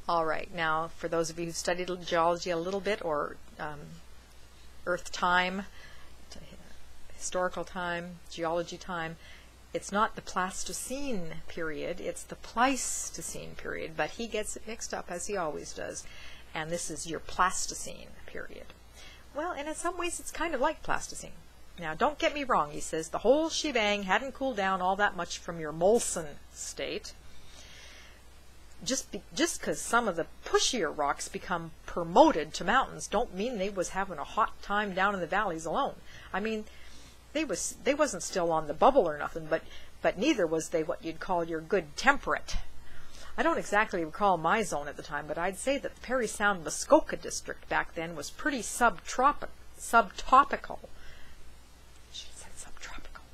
All right, now for those of you who've studied geology a little bit, or Earth time, historical time, geology time, it's not the Pleistocene period, it's the Pleistocene period, but he gets it mixed up as he always does, and this is your Pleistocene period. Well, and in some ways it's kind of like Pleistocene. Now, don't get me wrong, he says, the whole shebang hadn't cooled down all that much from your Molson state. Just because some of the pushier rocks become promoted to mountains don't mean they was having a hot time down in the valleys alone. I mean, they wasn't still on the bubble or nothing, but neither was they what you'd call your good temperate. I don't exactly recall my zone at the time, but I'd say that the Parry Sound Muskoka district back then was pretty subtropical. She said subtropical,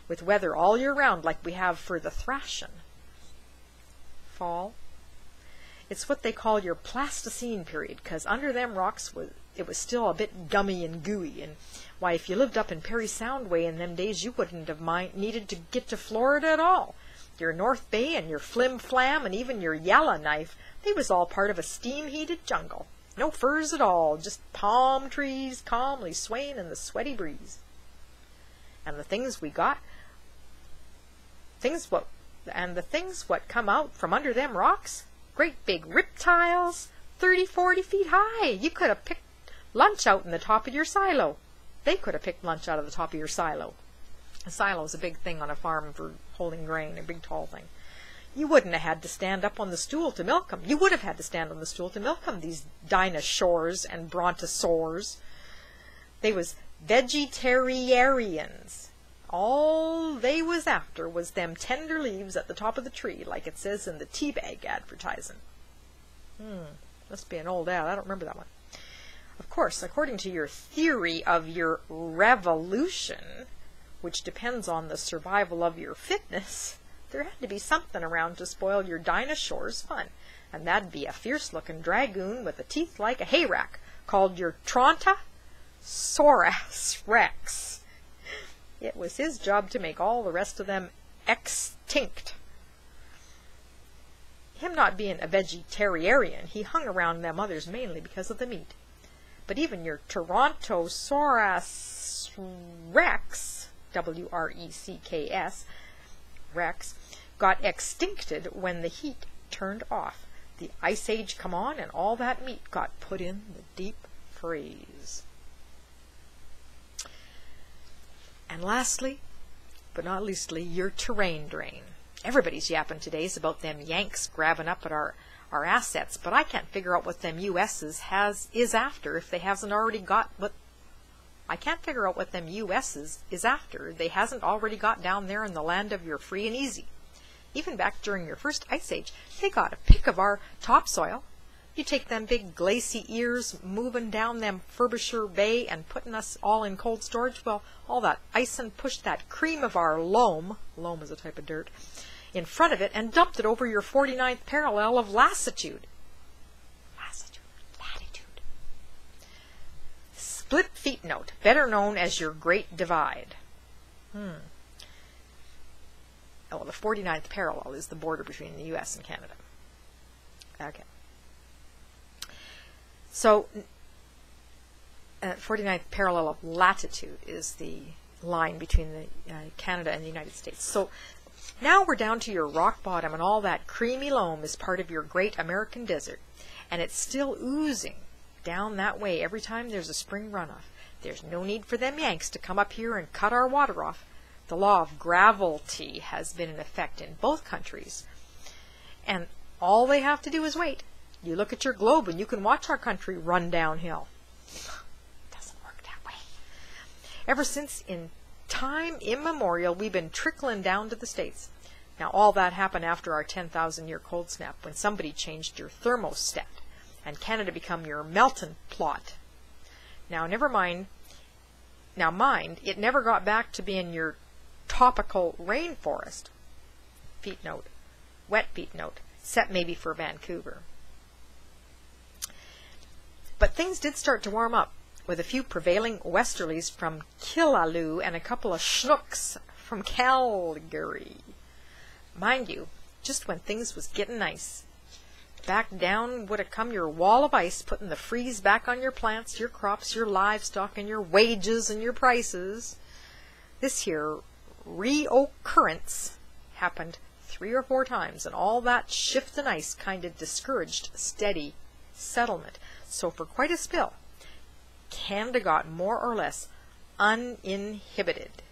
with weather all year round like we have for the Thrashing. Fall. It's what they call your Pleistocene period, because under them rocks it was still a bit gummy and gooey, and why, if you lived up in Parry Sound way in them days, you wouldn't have needed to get to Florida at all. Your North Bay and your Flim Flam and even your Yellowknife, they was all part of a steam-heated jungle. No firs at all, just palm trees calmly swaying in the sweaty breeze. And the things we got, the things what come out from under them rocks, great big reptiles, 30, 40 feet high. You could have picked lunch out in the top of your silo. They could have picked lunch out of the top of your silo. A silo is a big thing on a farm for holding grain, a big tall thing. You wouldn't have had to stand up on the stool to milk them. You would have had to stand on the stool to milk them, these dinosaurs and brontosaurs. They was vegetarians. All they was after was them tender leaves at the top of the tree, like it says in the teabag advertising. Must be an old ad. I don't remember that one. Of course, according to your theory of your revolution, which depends on the survival of your fitness, there had to be something around to spoil your dinosaur's fun, and that'd be a fierce-looking dragoon with a teeth like a hayrack, called your Trontosaurus Rex. It was his job to make all the rest of them extinct. Him not being a vegetarian, he hung around them others mainly because of the meat. But even your Trontosaurus Rex, W-R-E-C-K-S, Rex, got extincted when the heat turned off. The Ice Age come on, and all that meat got put in the deep freeze. And lastly, but not leastly, your terrain drain. Everybody's yapping today's about them Yanks grabbing up at our assets, but I can't figure out what them US's is after if they hasn't already got what. I can't figure out what them US's is after they hasn't already got down there in the land of your free and easy. Even back during your first Ice Age, they got a pick of our topsoil. You take them big glacy ears moving down them Frobisher Bay and putting us all in cold storage. Well, all that icing pushed that cream of our loam is a type of dirt, in front of it and dumped it over your 49th parallel of latitude. Latitude. Split feet note, better known as your Great Divide. Oh, the 49th parallel is the border between the U.S. and Canada. Okay. So, 49th parallel of latitude is the line between the Canada and the United States. So, now we're down to your rock bottom, and all that creamy loam is part of your great American desert, and it's still oozing down that way every time there's a spring runoff. There's no need for them Yanks to come up here and cut our water off. The law of gravity has been in effect in both countries, and all they have to do is wait. You look at your globe and you can watch our country run downhill. It doesn't work that way. Ever since in time immemorial, we've been trickling down to the States. Now, all that happened after our 10,000-year cold snap, when somebody changed your thermostat, and Canada become your melting plot. Now, never mind. Now, mind, it never got back to being your tropical rainforest. Feet note. Wet feet note. Except maybe for Vancouver. But things did start to warm up, with a few prevailing westerlies from Killaloe and a couple of schnooks from Calgary. Mind you, just when things was getting nice. back down would have come your wall of ice, putting the freeze back on your plants, your crops, your livestock, and your wages and your prices. This here reoccurrence happened 3 or 4 times, and all that shift in ice kind of discouraged steady settlement. So for quite a spell, Canada got more or less uninhibited.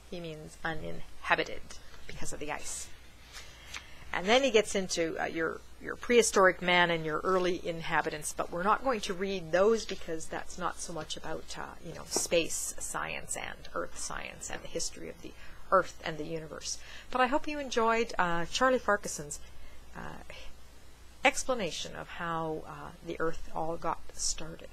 He means uninhabited because of the ice. And then he gets into your prehistoric man and your early inhabitants, but we're not going to read those because that's not so much about space science and earth science and the history of the earth and the universe. But I hope you enjoyed Charlie Farquason's explanation of how the earth all got started.